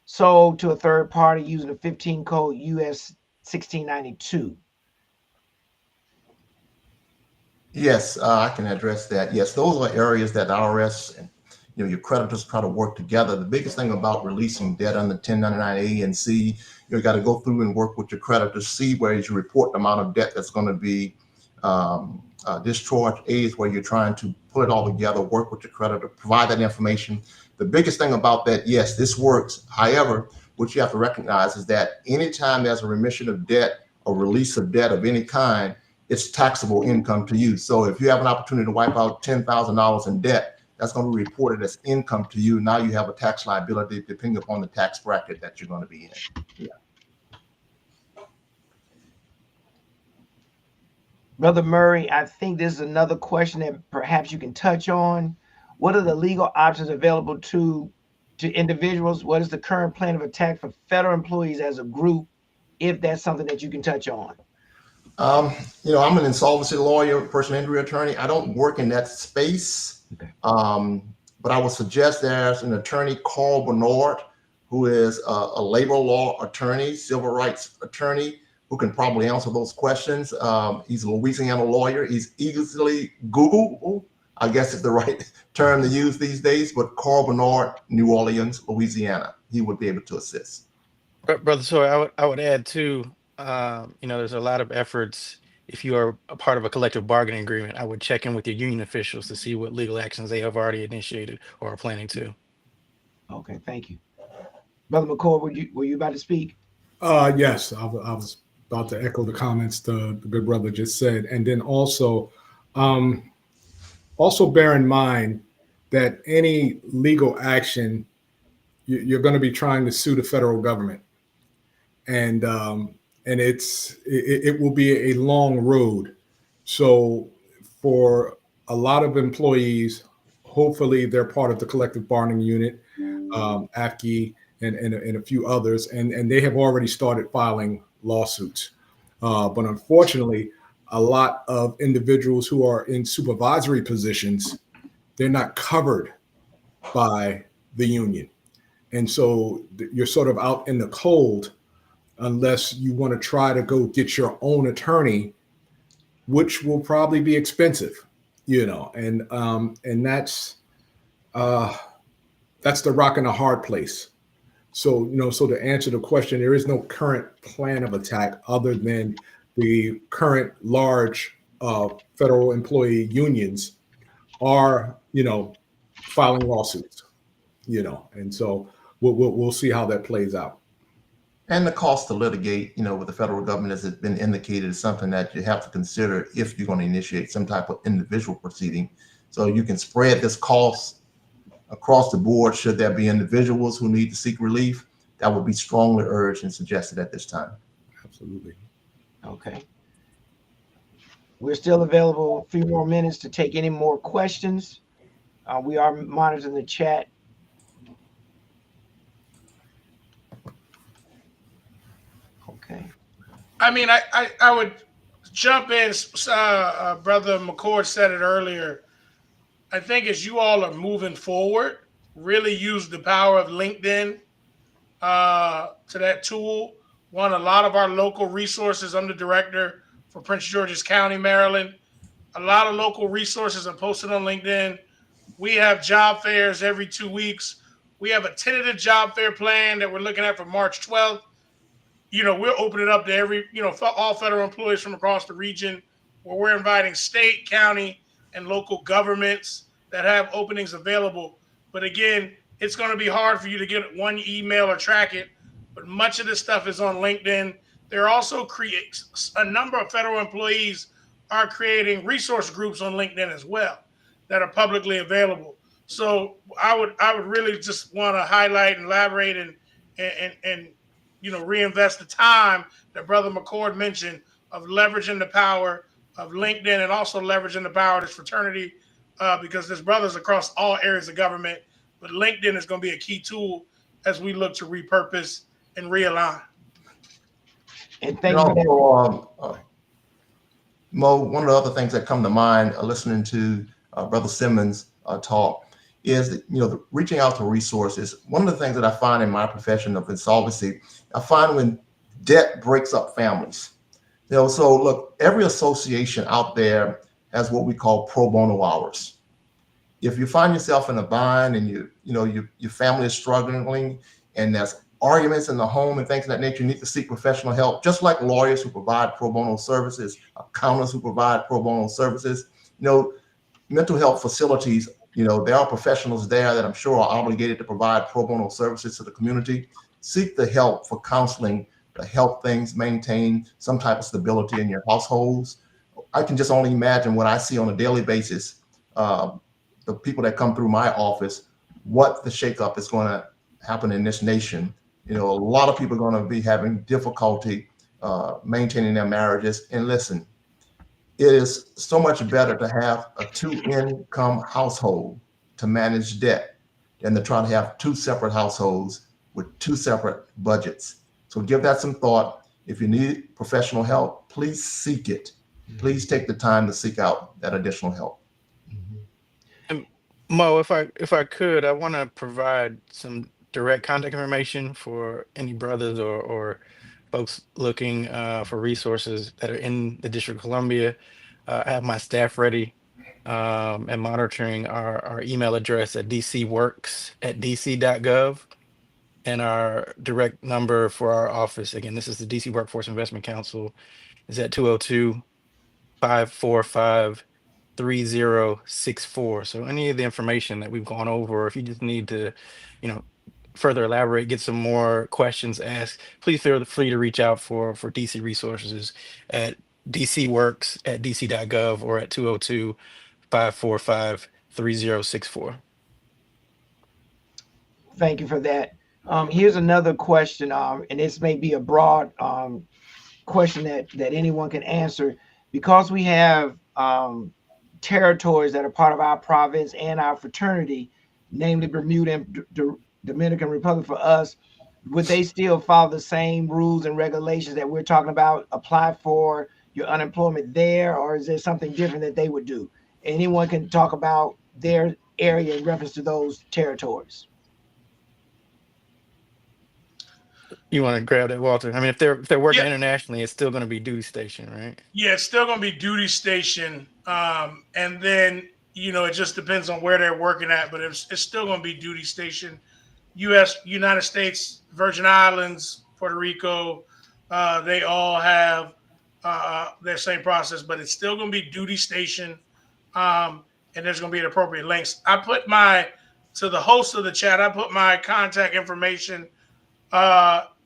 sold to a third party using the 15 code US 1692. Yes, I can address that. Yes, those are areas that the IRS and your creditors try to work together. The biggest thing about releasing debt under 1099A and C, you got to go through and work with your creditors. C, where you report the amount of debt that's going to be discharged. A is where you're trying to put it all together, work with your creditor, provide that information. The biggest thing about that, yes, this works. However, what you have to recognize is that anytime there's a remission of debt or release of debt of any kind, it's taxable income to you. So if you have an opportunity to wipe out $10,000 in debt, that's going to be reported as income to you. Now you have a tax liability depending upon the tax bracket that you're going to be in. Yeah. Brother Murray, I think this is another question that perhaps you can touch on. What are the legal options available to individuals? What is the current plan of attack for federal employees as a group, if that's something that you can touch on? I'm an insolvency lawyer, personal injury attorney. I don't work in that space. Okay. But I would suggest there's an attorney, Carl Bernard, who is a labor law attorney, civil rights attorney, who can probably answer those questions. He's a Louisiana lawyer. He's easily Google, I guess is the right term to use these days, but Carl Bernard, New Orleans, Louisiana, he would be able to assist. Brother, so I would add too, there's a lot of efforts. If you are a part of a collective bargaining agreement, I would check in with your union officials to see what legal actions they have already initiated or are planning to. Okay, thank you. Brother McCord, were you about to speak? Yes, I was about to echo the comments the good brother just said. And then also bear in mind that any legal action, you're going to be trying to sue the federal government. And it will be a long road. So for a lot of employees, hopefully they're part of the collective bargaining unit, AFCE, and a few others, and they have already started filing lawsuits. But unfortunately, a lot of individuals who are in supervisory positions, they're not covered by the union. And so you're sort of out in the cold unless you want to try to go get your own attorney, which will probably be expensive, and that's the rock and a hard place. So, so to answer the question, there is no current plan of attack other than the current large federal employee unions are, filing lawsuits, and so we'll see how that plays out. And the cost to litigate, with the federal government, as it's been indicated, is something that you have to consider if you're going to initiate some type of individual proceeding. So you can spread this cost across the board. Should there be individuals who need to seek relief, that would be strongly urged and suggested at this time. Absolutely. Okay. We're still available a few more minutes to take any more questions. We are monitoring the chat. Okay. I mean, I would jump in. Brother McCord said it earlier. I think as you all are moving forward, really use the power of LinkedIn to that tool. One, a lot of our local resources. I'm the director for Prince George's County, Maryland. A lot of local resources are posted on LinkedIn. We have job fairs every 2 weeks. We have a tentative job fair plan that we're looking at for March 12th. We'll open it up to every, for all federal employees from across the region, where we're inviting state, county, and local governments that have openings available. But again, it's going to be hard for you to get one email or track it. But much of this stuff is on LinkedIn. There are also a number of federal employees are creating resource groups on LinkedIn as well that are publicly available. So I would really just want to highlight and elaborate and reinvest the time that Brother McCord mentioned of leveraging the power of LinkedIn and also leveraging the power of this fraternity, because there's brothers across all areas of government. But LinkedIn is going to be a key tool as we look to repurpose and realign. And thank you for that. Also, Mo, one of the other things that come to mind listening to Brother Simmons talk is that, reaching out to resources. One of the things that I find in my profession of insolvency, I find when debt breaks up families. So look, every association out there has what we call pro bono hours. If you find yourself in a bind and your family is struggling and there's arguments in the home and things of that nature, you need to seek professional help, just like lawyers who provide pro bono services, accountants who provide pro bono services, mental health facilities, there are professionals there that I'm sure are obligated to provide pro bono services to the community. Seek the help for counseling to help things maintain some type of stability in your households. I can just only imagine what I see on a daily basis, the people that come through my office, what the shakeup is going to happen in this nation. A lot of people are going to be having difficulty maintaining their marriages. And listen, it is so much better to have a 2-income household to manage debt than to try to have 2 separate households with 2 separate budgets. So give that some thought. If you need professional help, please seek it. Please take the time to seek out that additional help. And Mo, if I could, I want to provide some direct contact information for any brothers or folks looking for resources that are in the District of Columbia. I have my staff ready and monitoring our email address at dcworks@dc.gov, and our direct number for our office. Again, this is the DC Workforce Investment Council, is at 202-545-3064. So any of the information that we've gone over, if you just need to, further elaborate, get some more questions asked, please feel free to reach out for DC resources at dcworks@dc.gov or at 202-545-3064. Thank you for that. Here's another question, and this may be a broad question that anyone can answer. Because we have territories that are part of our province and our fraternity, namely Bermuda and Dominican Republic for us, would they still follow the same rules and regulations that we're talking about, apply for your unemployment there, or is there something different that they would do? Anyone can talk about their area in reference to those territories. You want to grab that, Walter? I mean, if they're working internationally, it's still going to be duty station, right? Yeah, it's still going to be duty station. And then, it just depends on where they're working at, but it's still going to be duty station. United States, Virgin Islands, Puerto Rico, they all have their same process, but it's still going to be duty station. And there's going to be an appropriate links. To the host of the chat, I put my contact information,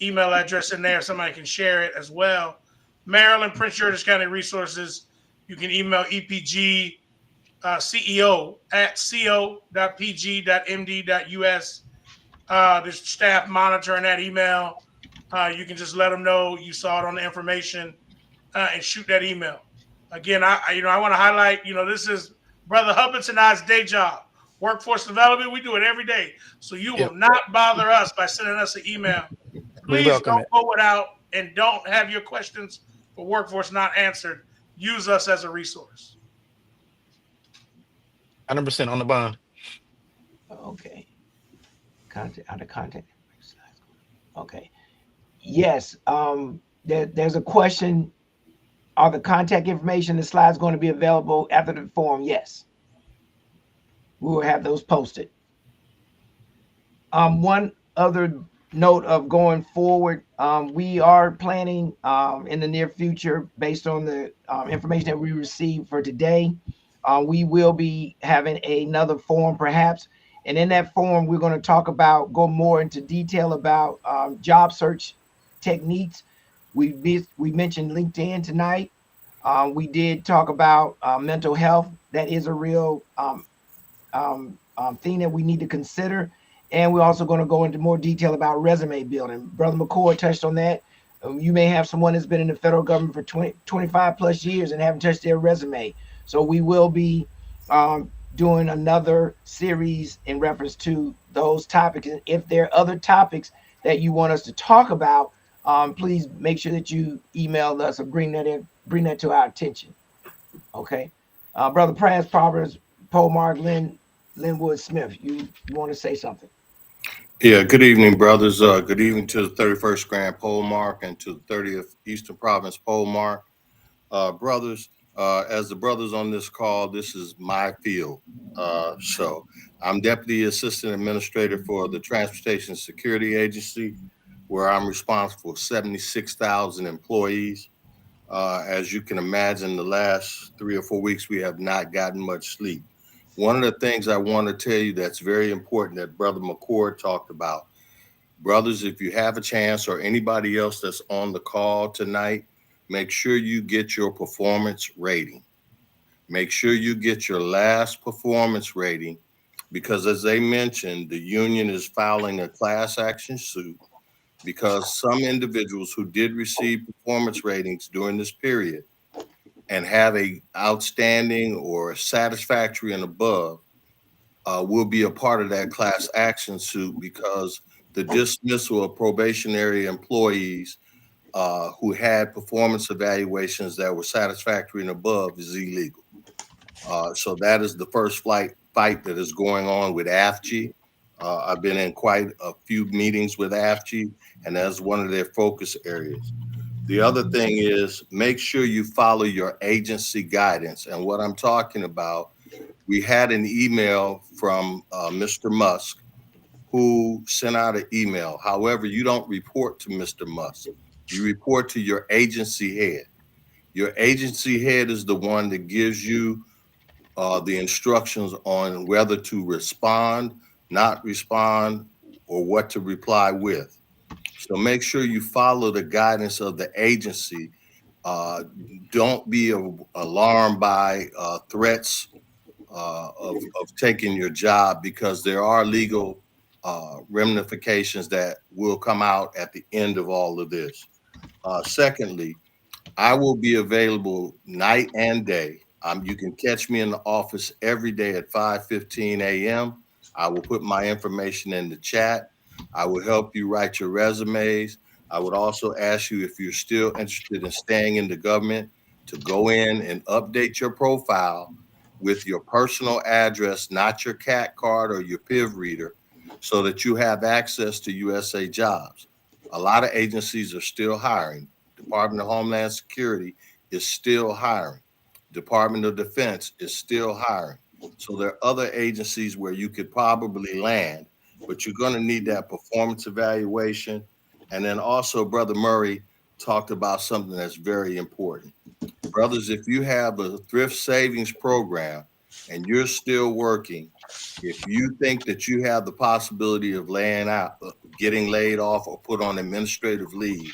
email address in there. Somebody can share it as well. Maryland, Prince George's County Resources. You can email EPG CEO at co.pg.md.us. There's staff monitoring that email. You can just let them know you saw it on the information and shoot that email. Again, I want to highlight, this is Brother Hubbins and I's day job. Workforce development, we do it every day. So you will not bother us by sending us an email. Please don't go without and don't have your questions for workforce not answered. Use us as a resource. 100% on the bond. Okay. Content. Okay. Yes. There's a question. Are the contact information, the slides going to be available after the forum? Yes. We will have those posted. One other note of going forward, we are planning in the near future, based on the information that we received for today, we will be having another forum perhaps. And in that forum, we're going to go more into detail about job search techniques. We mentioned LinkedIn tonight. We did talk about mental health. That is a real thing that we need to consider. And we're also going to go into more detail about resume building. Brother McCord touched on that. You may have someone that's been in the federal government for 25 plus years and haven't touched their resume. So we will be doing another series in reference to those topics. And if there are other topics that you want us to talk about, please make sure that you email us or bring that to our attention. Okay. Brother Praz, Proverbs, Paul Mark, Linwood Smith, you want to say something? Yeah, good evening, brothers. Good evening to the 31st Grand Pole Mark and to the 30th Eastern Province Pole Mark. Brothers, as the brothers on this call, this is my field. So I'm Deputy Assistant Administrator for the Transportation Security Agency, where I'm responsible for 76,000 employees. As you can imagine, the last 3 or 4 weeks, we have not gotten much sleep. One of the things I want to tell you that's very important that Brother McCord talked about, brothers, if you have a chance, or anybody else that's on the call tonight, make sure you get your performance rating. Make sure you get your last performance rating, because as they mentioned, the union is filing a class action suit because some individuals who did receive performance ratings during this period and have a outstanding or satisfactory and above will be a part of that class action suit, because the dismissal of probationary employees who had performance evaluations that were satisfactory and above is illegal. So that is the first fight that is going on with AFG. I've been in quite a few meetings with AFG, and that's one of their focus areas. The other thing is, make sure you follow your agency guidance. And what I'm talking about, we had an email from Mr. Musk, who sent out an email. However, you don't report to Mr. Musk. You report to your agency head. Your agency head is the one that gives you the instructions on whether to respond, not respond, or what to reply with. So make sure you follow the guidance of the agency. Don't be alarmed by threats of taking your job, because there are legal ramifications that will come out at the end of all of this. Secondly, I will be available night and day. You can catch me in the office every day at 5:15 a.m. I will put my information in the chat. I will help you write your resumes. I would also ask you, if you're still interested in staying in the government, to go in and update your profile with your personal address, not your CAT card or your PIV reader, so that you have access to USA Jobs. A lot of agencies are still hiring. Department of Homeland Security is still hiring. Department of Defense is still hiring. So there are other agencies where you could probably land, but you're going to need that performance evaluation. And then also, Brother Murray talked about something that's very important. Brothers, if you have a thrift savings program and you're still working, if you think that you have the possibility of getting laid off or put on administrative leave,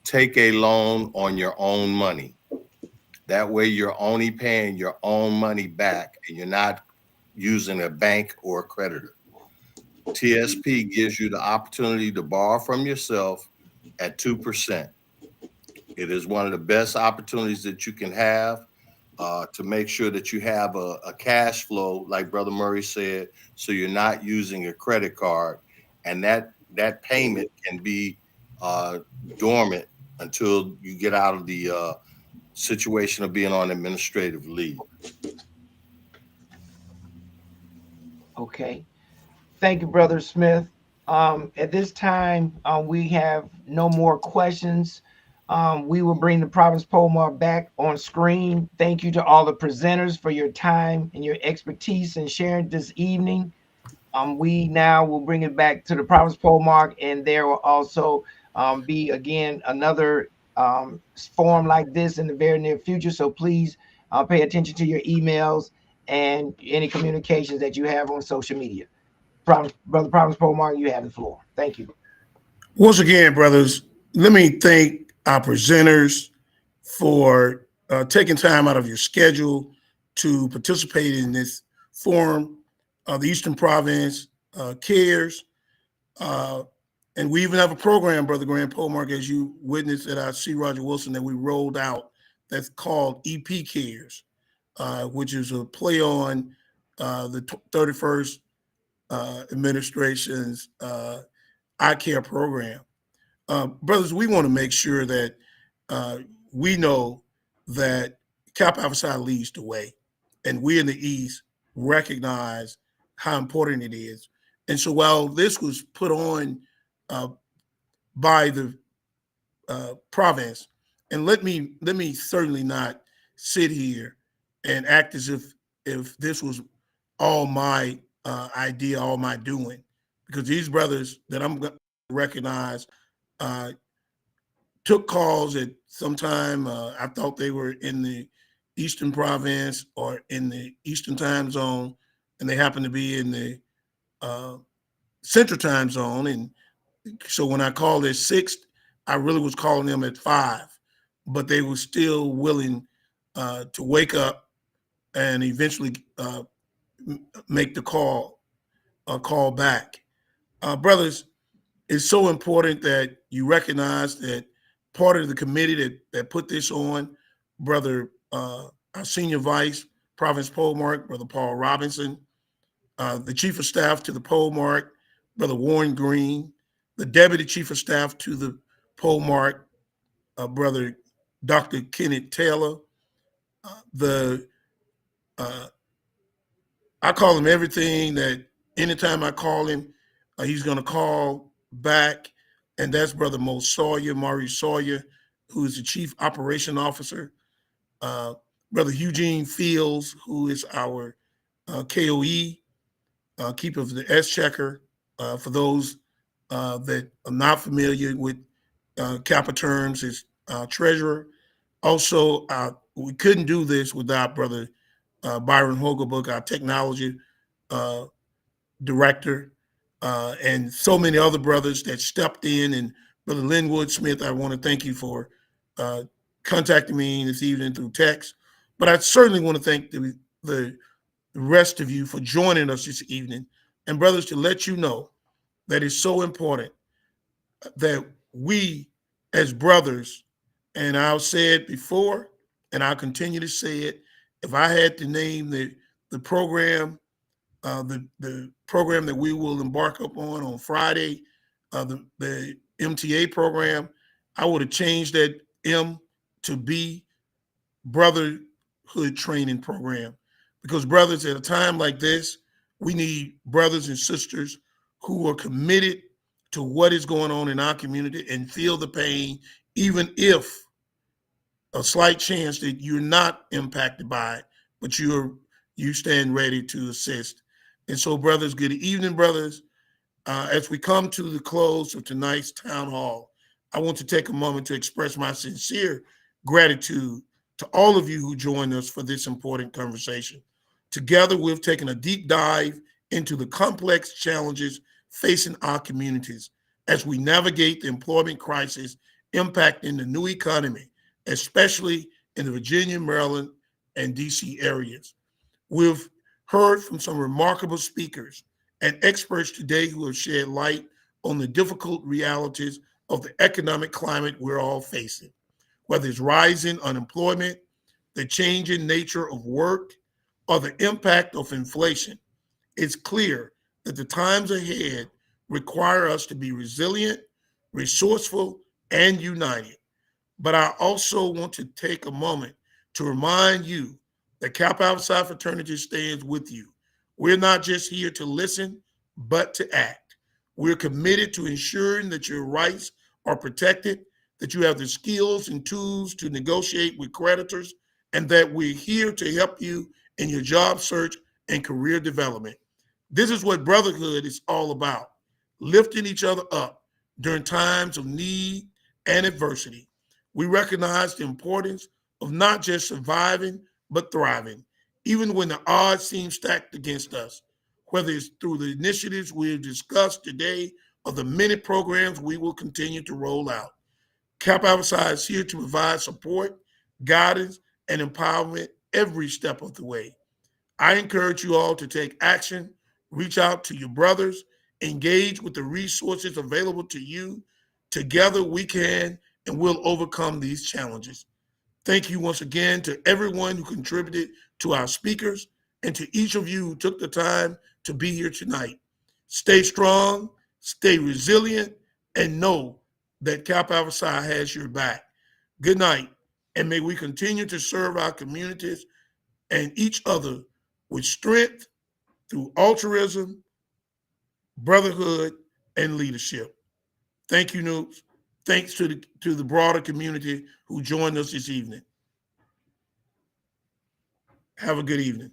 take a loan on your own money. That way you're only paying your own money back and you're not using a bank or a creditor. TSP gives you the opportunity to borrow from yourself at 2%. It is one of the best opportunities that you can have to make sure that you have a cash flow, like Brother Murray said, so you're not using a credit card, and that payment can be dormant until you get out of the situation of being on administrative leave. Okay. Thank you, Brother Smith. At this time, we have no more questions. We will bring the Province Polemark back on screen. Thank you to all the presenters for your time and your expertise in sharing this evening. We now will bring it back to the Province Polemark, and there will also be again another forum like this in the very near future. So please pay attention to your emails and any communications that you have on social media. Brother Province Polemark, you have the floor. Thank you. Once again, brothers, let me thank our presenters for taking time out of your schedule to participate in this forum. The Eastern Province cares. And we even have a program, Brother Grant Polemark, as you witnessed at our C. Roger Wilson, that we rolled out that's called EP Cares, which is a play on the 31st administration's eye care program. Brothers, we want to make sure that we know that Cap Alpha Psi leads the way, and we in the East recognize how important it is. And so while this was put on by the province, and let me certainly not sit here and act as if this was all my idea, all my doing, because these brothers that I'm going to recognize took calls at some time. I thought they were in the Eastern Province or in the Eastern Time Zone, and they happened to be in the Central Time Zone. And so when I called at 6, I really was calling them at 5, but they were still willing to wake up and eventually make the call back. Brothers, it's so important that you recognize that part of the committee that put this on, Brother, our Senior Vice, Province Polemark, Brother Paul Robinson, the Chief of Staff to the Polemark, Brother Warren Green, the Deputy Chief of Staff to the Polemark, Brother Dr. Kenneth Taylor, I call him everything that anytime I call him, he's going to call back. And that's Brother Mo Sawyer, Maurice Sawyer, who is the Chief Operation Officer. Brother Eugene Fields, who is our KOE, keeper of the Exchequer. For those that are not familiar with CAPA terms, is treasurer. Also, we couldn't do this without Brother Byron Hogelbook, our technology director, and so many other brothers that stepped in. And Brother Linwood Smith, I want to thank you for contacting me this evening through text. But I certainly want to thank the rest of you for joining us this evening. And brothers, to let you know that it's so important that we as brothers, and I'll say it before, and I'll continue to say it, if I had to name the program, the program that we will embark upon on Friday, the MTA program, I would have changed that M to B, Brotherhood Training Program. Because brothers, at a time like this, we need brothers and sisters who are committed to what is going on in our community and feel the pain, even if a slight chance that you're not impacted by it, but you stand ready to assist. And so, brothers, good evening, brothers. As we come to the close of tonight's town hall, I want to take a moment to express my sincere gratitude to all of you who joined us for this important conversation. Together, we've taken a deep dive into the complex challenges facing our communities as we navigate the employment crisis impacting the new economy, especially in the Virginia, Maryland, and DC areas. We've heard from some remarkable speakers and experts today who have shed light on the difficult realities of the economic climate we're all facing, whether it's rising unemployment, the changing nature of work, or the impact of inflation. It's clear that the times ahead require us to be resilient, resourceful, and united. But I also want to take a moment to remind you that Kappa Alpha Psi Fraternity stands with you. We're not just here to listen, but to act. We're committed to ensuring that your rights are protected, that you have the skills and tools to negotiate with creditors, and that we're here to help you in your job search and career development. This is what brotherhood is all about, lifting each other up during times of need and adversity. We recognize the importance of not just surviving, but thriving, even when the odds seem stacked against us. Whether it's through the initiatives we've discussed today or the many programs we will continue to roll out. Cap Alpha is here to provide support, guidance, and empowerment every step of the way. I encourage you all to take action, reach out to your brothers, engage with the resources available to you. Together we can and will overcome these challenges. Thank you once again to everyone who contributed to our speakers and to each of you who took the time to be here tonight. Stay strong, stay resilient, and know that Cap Alpha Psi has your back. Good night, and may we continue to serve our communities and each other with strength through altruism, brotherhood, and leadership. Thank you, Noops. Thanks to the broader community who joined us this evening. Have a good evening.